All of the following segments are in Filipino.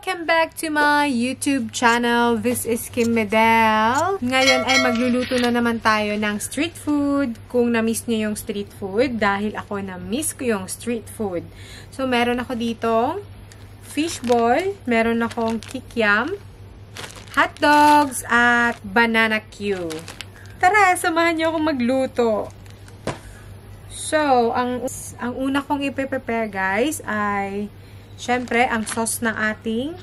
Welcome back to my YouTube channel. This is Kim Medel. Ngayon ay magluluto na naman tayo ng street food. Kung na-miss niyo yung street food, dahil ako na-miss ko yung street food. So, meron ako ditong fishball, meron akong kikiam, hot dogs, at banana Q. Tara, samahan niyo akong magluto. So, ang una kong i-prepare guys ay syempre, ang sauce ng ating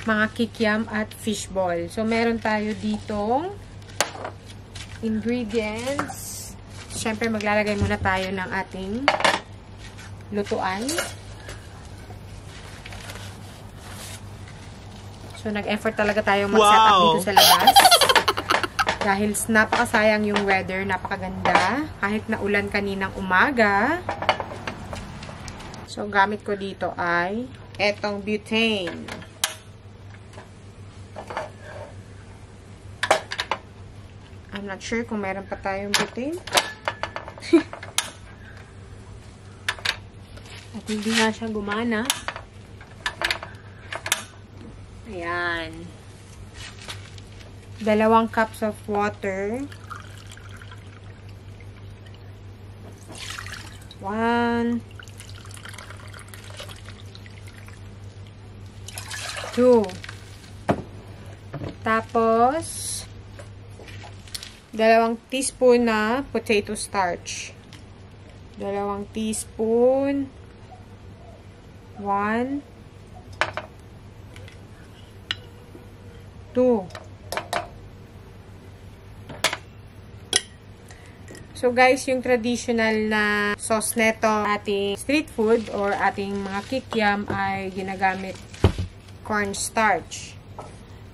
mga kikiam at fishball. So, meron tayo ditong ingredients. Syempre, maglalagay muna tayo ng ating lutuan. So, nag-effort talaga tayo mag-set up dito sa labas. Dahil napakasayang yung weather, napakaganda. Kahit na ulan kaninang umaga. So, gamit ko dito ay etong butane. I'm not sure kung meron pa tayong butane. At hindi nga siya gumana. Ayan. 2 cups of water. 1, 2. Tapos, 2 teaspoon na potato starch. 2 teaspoon. 1, 2. So guys, yung traditional na sauce neto ating street food or ating mga kikiam ay ginagamit cornstarch.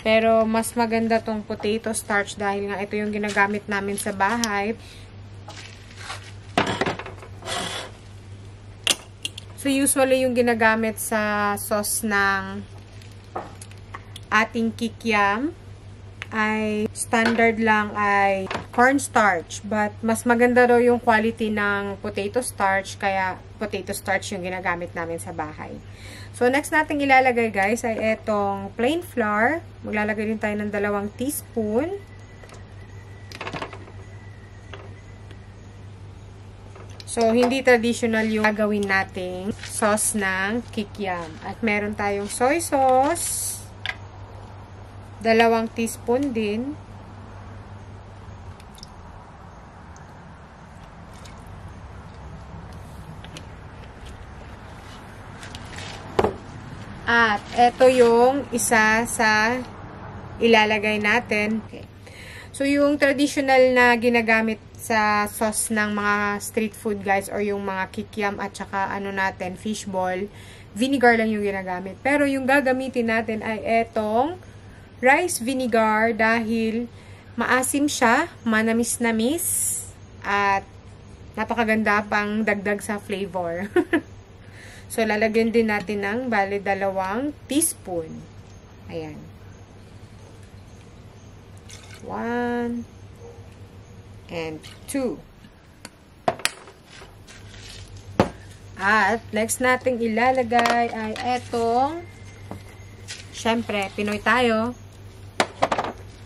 Pero mas maganda tong potato starch dahil nga ito yung ginagamit namin sa bahay. So usually yung ginagamit sa sauce ng ating kikiam ay standard lang ay cornstarch. But mas maganda daw yung quality ng potato starch kaya potato starch yung ginagamit namin sa bahay. So, next natin ilalagay guys ay etong plain flour. Maglalagay din tayo ng 2 teaspoon. So, hindi traditional yung gagawin nating sauce ng kikiam. At meron tayong soy sauce. 2 teaspoon din. At ito yung isa sa ilalagay natin. Okay. So, yung traditional na ginagamit sa sauce ng mga street food guys or yung mga kikiam at saka ano natin, fishball, vinegar lang yung ginagamit. Pero yung gagamitin natin ay etong rice vinegar dahil maasim siya, manamis-namis, at napakaganda pang dagdag sa flavor. So, lalagyan din natin ng bali 2 teaspoon. Ayan. 1 and 2. At next nating ilalagay ay etong, syempre, Pinoy tayo.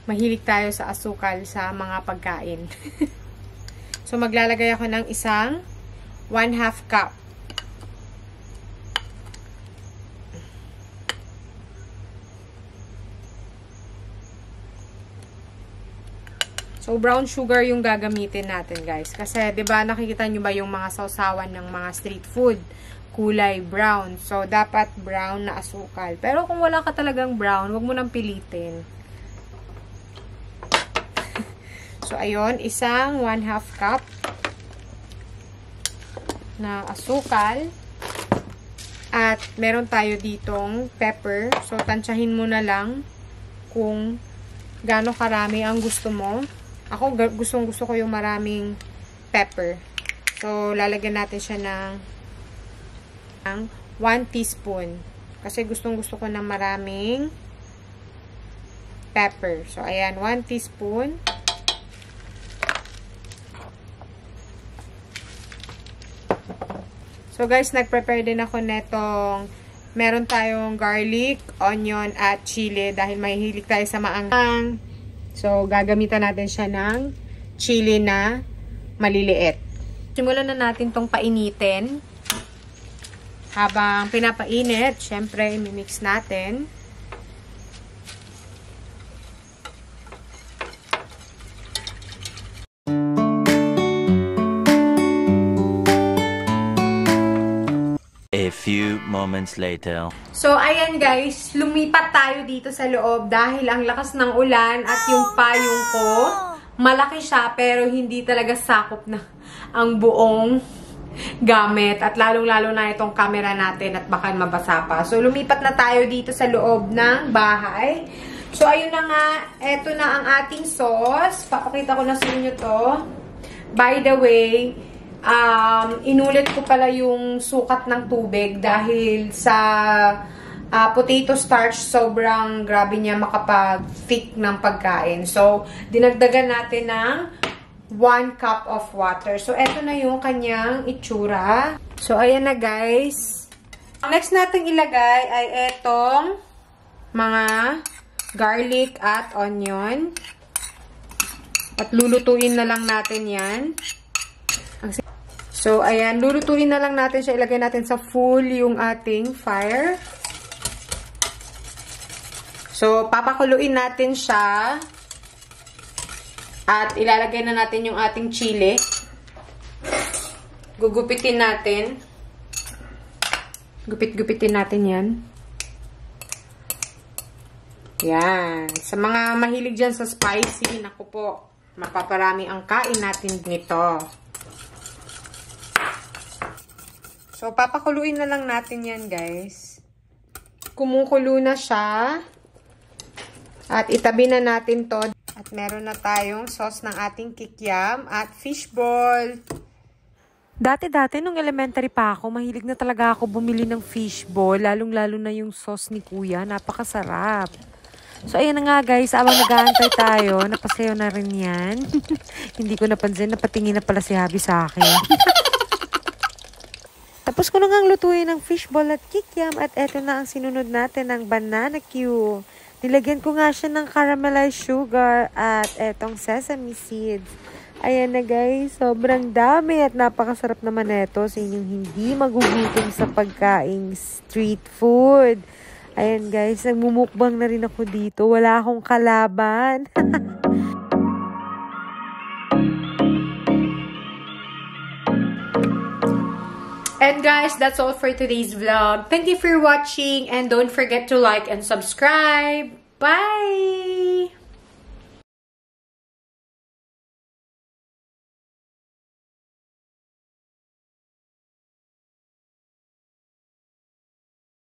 Mahilig tayo sa asukal sa mga pagkain. So, maglalagay ako ng isang 1/2 cup. So, brown sugar yung gagamitin natin, guys. Kasi, di ba nakikita nyo ba yung mga sausawan ng mga street food? Kulay brown. So, dapat brown na asukal. Pero kung wala ka talagang brown, huwag mo nang pilitin. So, ayun. Isang 1/2 cup na asukal. At, meron tayo ditong pepper. So, tansyahin mo na lang kung gaano karami ang gusto mo. Ako, gusto ko yung maraming pepper. So, lalagyan natin siya ng 1 teaspoon. Kasi gusto ko ng maraming pepper. So, ayan, 1 teaspoon. So, guys, nag-prepare din ako netong Meron tayong garlic, onion, at chili dahil mahihilig tayo sa maanghang. So, gagamitan natin siya ng chili na maliliit. Simulan na natin tong painitin. Habang pinapainit, syempre, imimix natin. A few moments later. So, ayan guys, lumipat tayo dito sa loob dahil ang lakas ng ulan at yung payong ko, malaki siya pero hindi talaga sakop na ang buong gamit at lalong-lalo na itong camera natin at baka mabasa pa. So, lumipat na tayo dito sa loob ng bahay. So, ayun na nga, eto na ang ating sauce. Papakita ko na sa inyo to. By the way, inulit ko pala yung sukat ng tubig dahil sa potato starch, sobrang grabe niya makapag-thick ng pagkain. So, dinagdagan natin ng 1 cup of water. So, eto na yung kanyang itsura. So, ayan na guys. Ang next natin ilagay ay etong mga garlic at onion. At lulutuin na lang natin yan. So, ayan, lulutuin na lang natin siya. Ilagay natin sa full yung ating fire. So, papakuluin natin siya. At ilalagay na natin yung ating chili. Gugupitin natin. Gupit-gupitin natin yan. Yan. Sa mga mahilig dyan sa spicy, naku po, mapaparami ang kain natin nito. So, papakuluin na lang natin yan, guys. Kumukulo na siya. At itabi na natin to. At meron na tayong sauce ng ating kikiam at fishball. Dati-dati, nung elementary pa ako, mahilig na talaga ako bumili ng fishball. Lalong-lalo na yung sauce ni Kuya. Napakasarap. So, ayan na nga, guys. Abang nag-aantay tayo, napasayo na rin yan. Hindi ko napansin. Napatingin na pala si Habi sa akin. Tapos ko na ngang lutuin ng fishball at kikiam at eto na ang sinunod natin ng banana Q. Nilagyan ko nga siya ng caramelized sugar at etong sesame seeds. Ayan na guys, sobrang dami at napakasarap naman ito sa inyong hindi magugutom sa pagkaing street food. Ayan guys, nagmumukbang na rin ako dito. Wala akong kalaban. And guys, that's all for today's vlog. Thank you for watching and don't forget to like and subscribe. Bye!